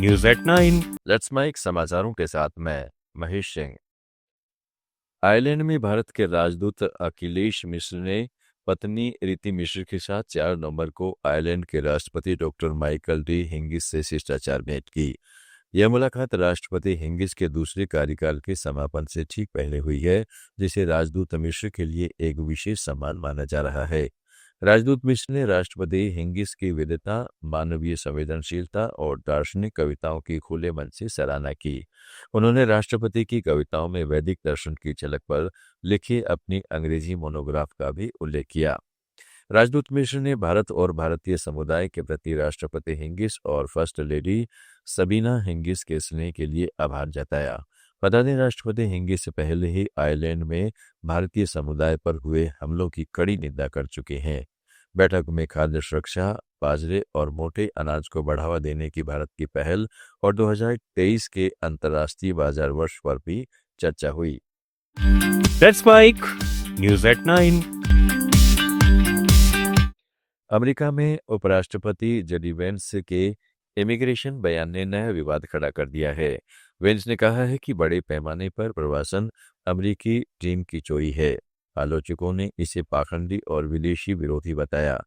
News at 9। Let's mic समाचारों के साथ मैं महेश सिंह। आयरलैंड में भारत के राजदूत अखिलेश मिश्र ने पत्नी रीति मिश्र के साथ 4 नवंबर को आयरलैंड के राष्ट्रपति डॉक्टर माइकल डी हिंगिस से शिष्टाचार भेंट की। यह मुलाकात राष्ट्रपति हिंगिस के दूसरे कार्यकाल के समापन से ठीक पहले हुई है, जिसे राजदूत मिश्र के लिए एक विशेष सम्मान माना जा रहा है। राजदूत मिश्र ने राष्ट्रपति हिंगिस की विद्वता, मानवीय संवेदनशीलता और दार्शनिक कविताओं की खुले मन से सराहना की। उन्होंने राष्ट्रपति की कविताओं में वैदिक दर्शन की झलक पर लिखे अपनी अंग्रेजी मोनोग्राफ का भी उल्लेख किया। राजदूत मिश्र ने भारत और भारतीय समुदाय के प्रति राष्ट्रपति हिंगिस और फर्स्ट लेडी सबीना हिंगिस के स्नेह के लिए आभार जताया। बता दें, राष्ट्रपति हिंगिस से पहले ही आयरलैंड में भारतीय समुदाय पर हुए हमलों की कड़ी निंदा कर चुके हैं। बैठक में खाद्य सुरक्षा, बाजरे और मोटे अनाज को बढ़ावा देने की भारत की पहल और 2023 के अंतर्राष्ट्रीय बाजार वर्ष पर भी चर्चा हुई। That's Mike news at 9। America में उपराष्ट्रपति जेडी वेंस के इमिग्रेशन बयान ने नया विवाद खड़ा कर दिया है। वेंस ने कहा है कि बड़े पैमाने पर प्रवासन अमेरिकी टीम की चोरी है। आलोचकों ने इसे पाखंडी और विदेशी विरोधी बताया।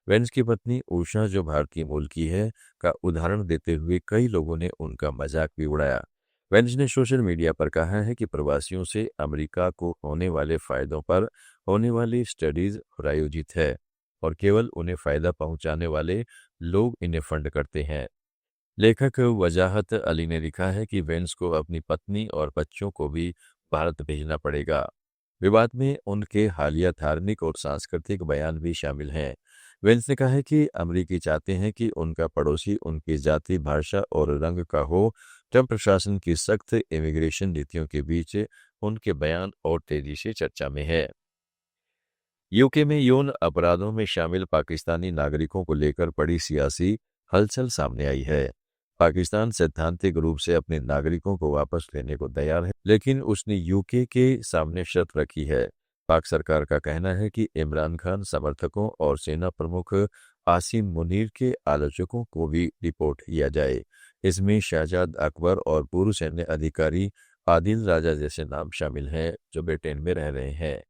वेंस की पत्नी उषा, जो भारतीय मूल की है, का उदाहरण देते हुए कई लोगों ने उनका मजाक भी उड़ाया। वेंस ने सोशल मीडिया पर कहा है कि प्रवासियों से अमेरिका को होने वाले फायदों पर होने वाली स्टडीज प्रायोजित है और केवल उन्हें फायदा पहुंचाने वाले लोग इन्हें फंड करते हैं। लेखक वजाहत अली ने लिखा है कि वेंस को अपनी पत्नी और बच्चों को भी भारत भेजना पड़ेगा। विवाद में उनके हालिया धार्मिक और सांस्कृतिक बयान भी शामिल हैं। वेंस ने कहा है कि अमेरिकी चाहते हैं कि उनका पड़ोसी उनकी जाति, भाषा और रंग का हो। ट्रंप प्रशासन की सख्त इमिग्रेशन नीतियों के बीच उनके बयान और तेजी से चर्चा में है। यूके में यौन अपराधों में शामिल पाकिस्तानी नागरिकों को लेकर बड़ी सियासी हलचल सामने आई है। पाकिस्तान सैद्धांतिक रूप से अपने नागरिकों को वापस लेने को तैयार है, लेकिन उसने यूके के सामने शर्त रखी है। पाक सरकार का कहना है कि इमरान खान समर्थकों और सेना प्रमुख आसिम मुनीर के आलोचकों को भी रिपोर्ट किया जाए। इसमें शहजाद अकबर और पूर्व सैन्य अधिकारी आदिल राजा जैसे नाम शामिल हैं, जो ब्रिटेन में रह रहे हैं।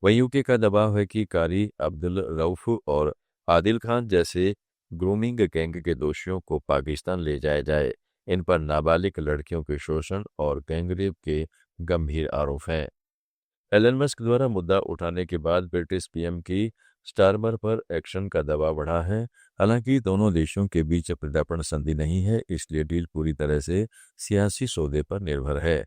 वहीं यूके का दबाव है कि कारी अब्दुल रऊफ और आदिल खान जैसे ग्रूमिंग गैंग के दोषियों को पाकिस्तान ले जाया जाए। इन पर नाबालिग लड़कियों के शोषण और गैंगरेप के गंभीर आरोप हैं। एलन मस्क द्वारा मुद्दा उठाने के बाद ब्रिटिश पीएम की स्टारमर पर एक्शन का दबाव बढ़ा है। हालांकि दोनों देशों के बीच प्रत्यर्पण संधि नहीं है, इसलिए डील पूरी तरह से सियासी सौदे पर निर्भर है।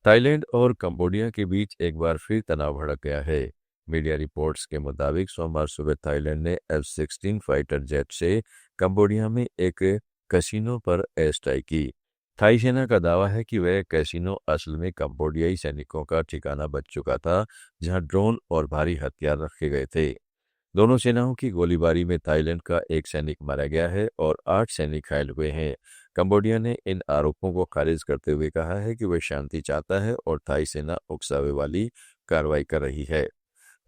थाईलैंड और कंबोडिया के बीच एक बार फिर तनाव भड़क गया है। मीडिया रिपोर्ट्स के मुताबिक सोमवार सुबह थाईलैंड ने F-16 फाइटर जेट से कंबोडिया में एक कैसीनो पर एयर स्ट्राइक की। थाई सेना का दावा है कि वह कैसीनो असल में कंबोडियाई सैनिकों का ठिकाना बन चुका था, जहां ड्रोन और भारी हथियार रखे गए थे। दोनों सेनाओं की गोलीबारी में थाईलैंड का एक सैनिक मारा गया है और 8 सैनिक घायल हुए हैं। कंबोडिया ने इन आरोपों को खारिज करते हुए कहा है कि वह शांति चाहता है और थाई सेना उकसावे वाली कार्रवाई कर रही है।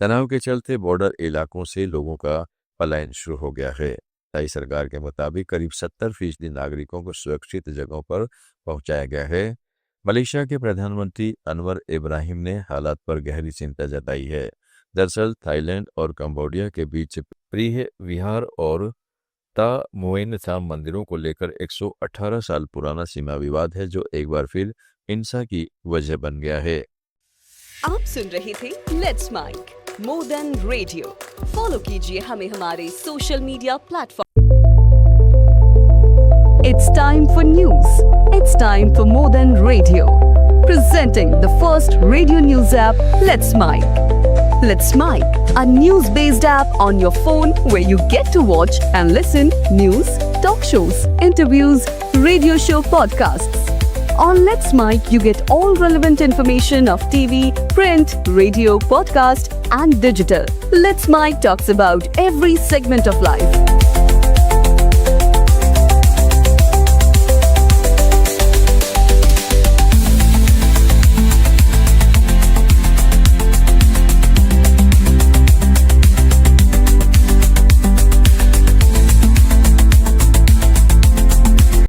तनाव के चलते बॉर्डर इलाकों से लोगों का पलायन शुरू हो गया है। थाई सरकार के मुताबिक करीब 70% नागरिकों को सुरक्षित जगहों पर पहुंचाया गया है। मलेशिया के प्रधानमंत्री अनवर इब्राहिम ने हालात पर गहरी चिंता जताई है। दरअसल थाईलैंड और कंबोडिया के बीच प्रिय विहार और ता मुएन थाम मंदिरों को लेकर 118 साल पुराना सीमा विवाद है, जो एक बार फिर हिंसा की वजह बन गया है। आप सुन रहे थे let's Mike more than radio. Follow कीजिए हमें हमारे social media platform. It's time for news. It's time for more than radio. Presenting the first radio news app, Let's Mic. Let's Mic, a news-based app on your phone where you get to watch and listen news, talk shows, interviews, radio show podcasts. On Let's Mic, you get all relevant information of TV, print, radio, podcast, and digital. Let's Mic talks about every segment of life.